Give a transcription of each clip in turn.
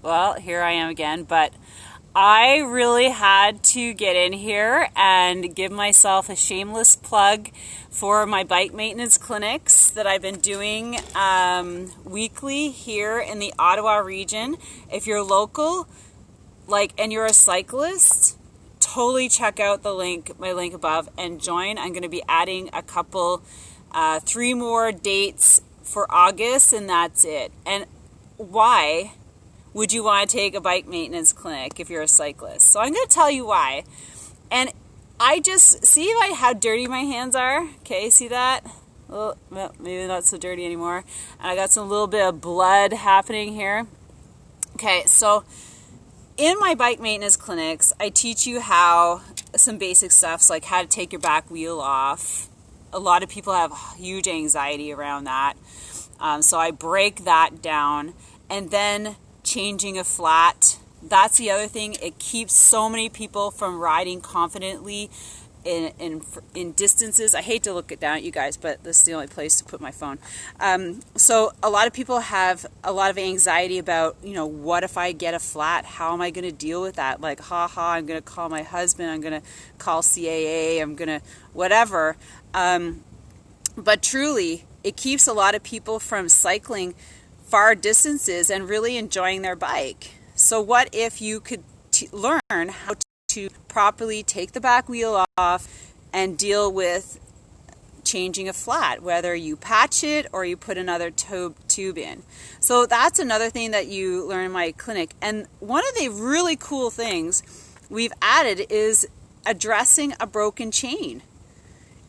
well, here I am again, but I really had to get in here and give myself a shameless plug for my bike maintenance clinics that I've been doing weekly here in the Ottawa region. If you're local, and you're a cyclist, totally check out my link above and join. I'm going to be adding a couple, 3 more dates for August, and that's it. And why would you want to take a bike maintenance clinic if you're a cyclist? So I'm going to tell you why. And I just, see how dirty my hands are? Okay, see that? Well, maybe not so dirty anymore. And I got a little bit of blood happening here. Okay, so in my bike maintenance clinics, I teach you some basic stuff, like how to take your back wheel off. A lot of people have huge anxiety around that. So I break that down. And then changing a flat. That's the other thing. It keeps so many people from riding confidently in distances. I hate to look it down at you guys, but this is the only place to put my phone. So a lot of people have a lot of anxiety about, what if I get a flat? How am I going to deal with that? I'm going to call my husband. I'm going to call CAA. I'm going to whatever. But truly, it keeps a lot of people from cycling far distances and really enjoying their bike. So what if you could learn how to properly take the back wheel off and deal with changing a flat, whether you patch it or you put another tube in. So that's another thing that you learn in my clinic. And one of the really cool things we've added is addressing a broken chain.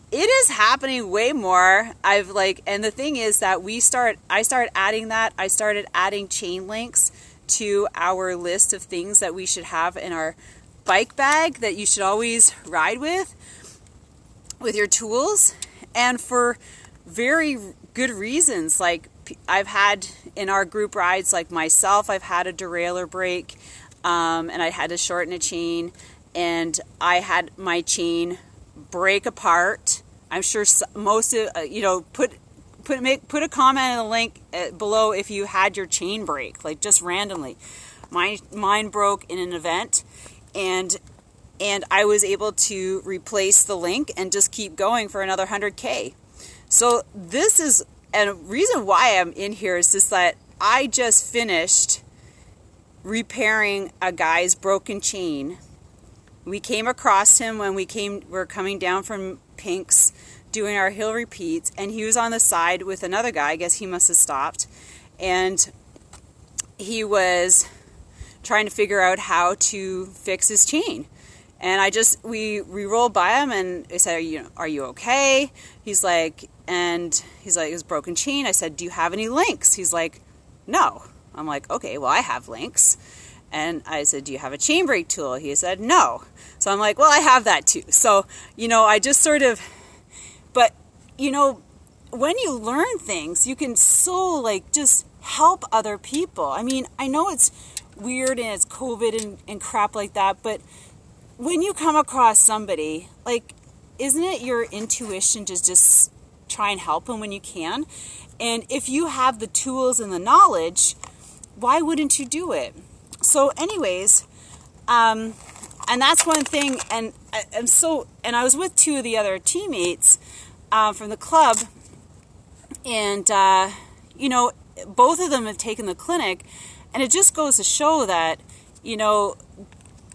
It is happening way more. And the thing is that I started adding that. I started adding chain links to our list of things that we should have in our bike bag that you should always ride with your tools, and for very good reasons. Like I've had in our group rides, like myself, I've had a derailleur break, and I had to shorten a chain, and I had my chain break apart. I'm sure most of put a comment in the link below if you had your chain break, just randomly. Mine broke in an event, and I was able to replace the link and just keep going for another 100K. So this is, and a reason why I'm in here is just that I just finished repairing a guy's broken chain. We came across him when we're coming down from Pink's doing our hill repeats, and he was on the side with another guy. I guess he must have stopped, and he was trying to figure out how to fix his chain. And we rolled by him, and I said, are you okay? He's like, it's broken chain. I said, do you have any links? He's like, no. I'm like, okay, well, I have links. And I said, do you have a chain brake tool? He said, no. So I'm like, well, I have that too. So, I just sort of, but, when you learn things, you can just help other people. I mean, I know it's weird and it's COVID and crap like that, but when you come across somebody, isn't it your intuition to just try and help them when you can? And if you have the tools and the knowledge, why wouldn't you do it? So anyways, and that's one thing, and I was with 2 of the other teammates from the club, and both of them have taken the clinic, and it just goes to show that,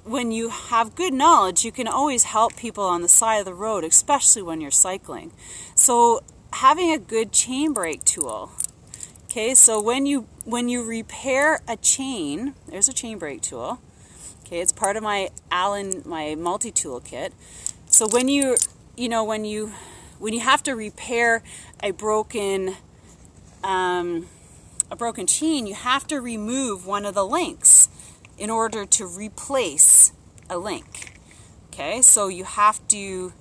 when you have good knowledge, you can always help people on the side of the road, especially when you're cycling. So having a good chain brake tool. Okay, so when you repair a chain, there's a chain brake tool. Okay, it's part of my multi-tool kit. So when you have to repair a broken chain, you have to remove one of the links in order to replace a link. Okay, so you have to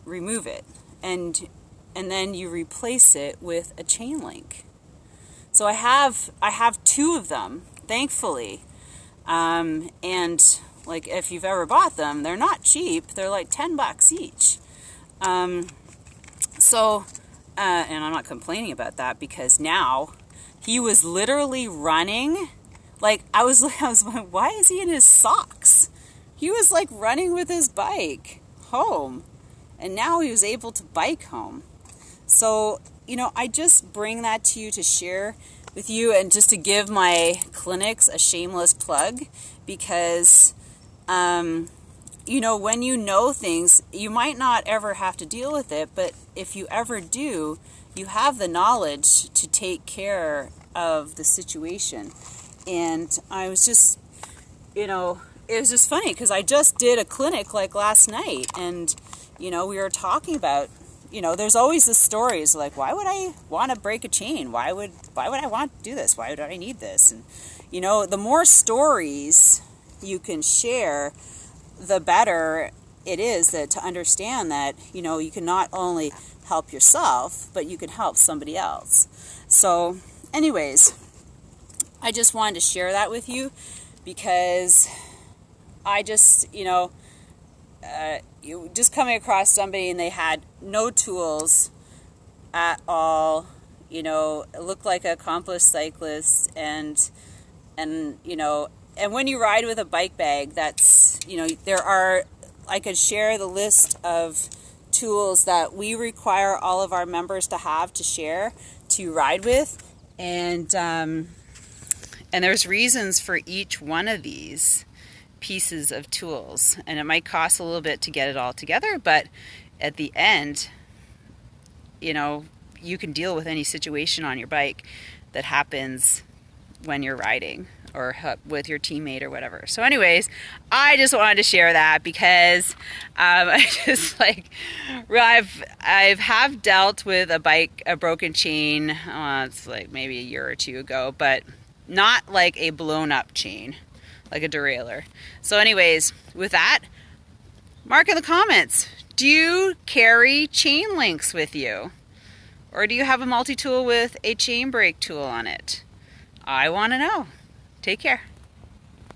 remove it, and then you replace it with a chain link. So I have 2 of them, thankfully, and if you've ever bought them, they're not cheap. They're like $10 each. And I'm not complaining about that, because now he was literally running Like, I was like, why is he in his socks? He was like running with his bike home, and now he was able to bike home. So, you know, I just bring that to you to share with you, and just to give my clinics a shameless plug, because, you know, when you know things, you might not ever have to deal with it, but if you ever do, you have the knowledge to take care of the situation. And I was just, you know, it was just funny because I just did a clinic like last night, and, you know, we were talking about, you know, there's always the stories like, why would I want to break a chain? Why would I want to do this? Why would I need this? And, you know, the more stories you can share, the better it is that to understand that, you know, you can not only help yourself, but you can help somebody else. So anyways, I just wanted to share that with you, because I just, you know, you just coming across somebody and they had no tools at all, you know, it looked like an accomplished cyclist, and you know, and when you ride with a bike bag, that's, you know, I could share the list of tools that we require all of our members to have to share, to ride with, and there's reasons for each one of these pieces of tools, and it might cost a little bit to get it all together, but at the end, you know, you can deal with any situation on your bike that happens when you're riding or with your teammate or whatever. So anyways, I just wanted to share that because I just like, I've dealt with a broken chain, it's like maybe a year or two ago, but not like a blown up chain, like a derailleur. So anyways, with that, mark in the comments, do you carry chain links with you? Or do you have a multi-tool with a chain brake tool on it? I want to know. Take care.